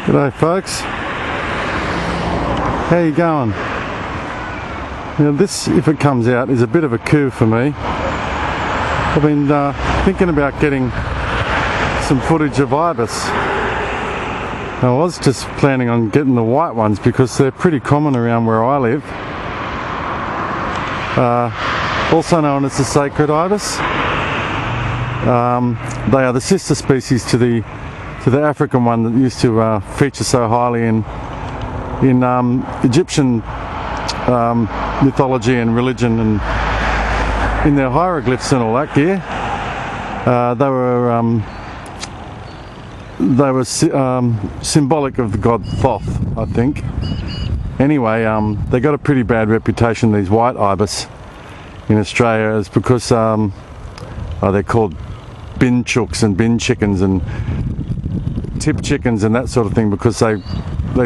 G'day folks, how you going? Now this, if it comes out, is a bit of a coup for me. I've been thinking about getting some footage of ibis. I was just planning on getting the white ones because they're pretty common around where I live. Also known as the sacred ibis. They are the sister species to the African one that used to feature so highly in Egyptian mythology and religion, and in their hieroglyphs and all that gear. They were symbolic of the god Thoth, I think. Anyway, they got a pretty bad reputation, these white ibis in Australia. It's because they're called bin chooks and bin chickens and tip chickens and that sort of thing, because they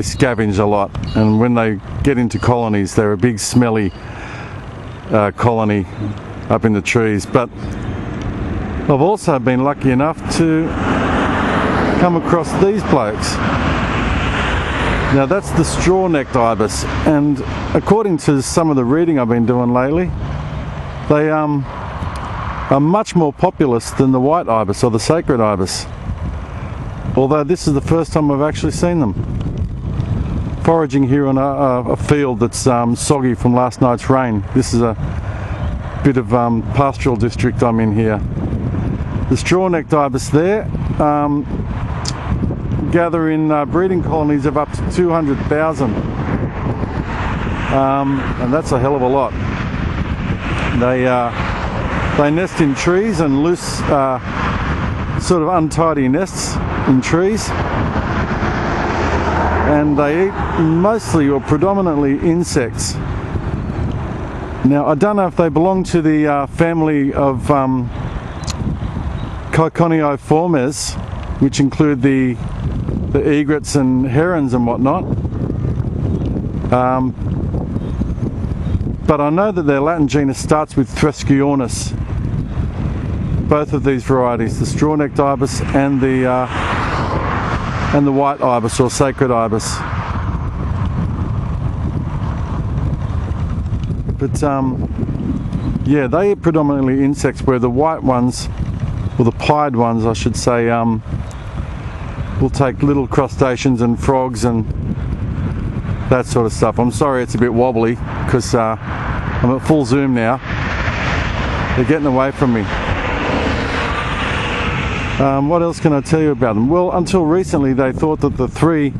scavenge a lot, and when they get into colonies they're a big smelly colony up in the trees. But I've also been lucky enough to come across these blokes. Now that's the straw-necked ibis, and according to some of the reading I've been doing lately, they are much more populous than the white ibis or the sacred ibis. Although this is the first time I've actually seen them. Foraging here on a field that's soggy from last night's rain. This is a bit of pastoral district I'm in here. The straw-necked ibis there gather in breeding colonies of up to 200,000. And that's a hell of a lot. They nest in trees and loose, sort of untidy nests in trees, and they eat mostly or predominantly insects. Now I don't know if they belong to the family of Ciconioformes, which include the egrets and herons and whatnot, but I know that their Latin genus starts with Thresciornis. Both of these varieties, the straw-necked ibis and the white ibis or sacred ibis. But yeah, they eat predominantly insects, where the white ones, or the pied ones I should say, will take little crustaceans and frogs and that sort of stuff. I'm sorry it's a bit wobbly because I'm at full zoom now. They're getting away from me. What else can I tell you about them? Well, until recently they thought that the three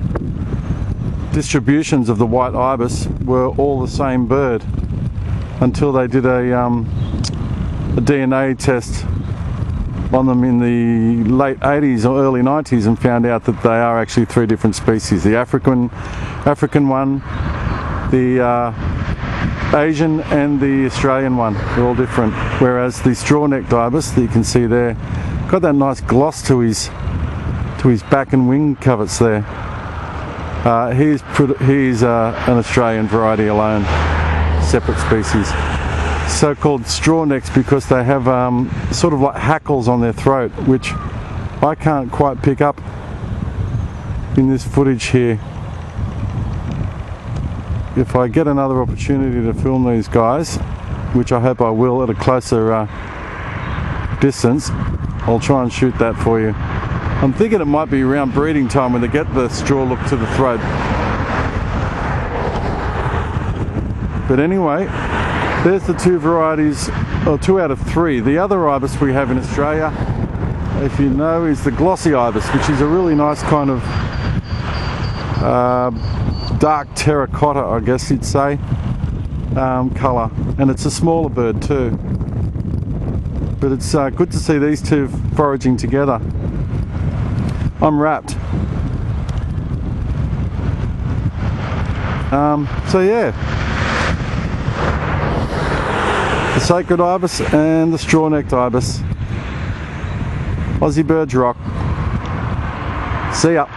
distributions of the white ibis were all the same bird, until they did a DNA test on them in the late 80s or early 90s and found out that they are actually three different species. The African one, the Asian and the Australian one. They're all different. Whereas the straw-necked ibis that you can see there got that nice gloss to his back and wing coverts there. He's an Australian variety alone, separate species. So-called straw-necks because they have sort of like hackles on their throat, which I can't quite pick up in this footage here. If I get another opportunity to film these guys, which I hope I will at a closer distance, I'll try and shoot that for you. I'm thinking it might be around breeding time when they get the straw look to the throat. But anyway, there's the two varieties, or 2 out of 3. The other ibis we have in Australia, if you know, is the glossy ibis, which is a really nice kind of dark terracotta, I guess you'd say, colour. And it's a smaller bird too. But it's good to see these two foraging together. I'm wrapped. So yeah, the sacred ibis and the straw-necked ibis. Aussie birds rock. See ya.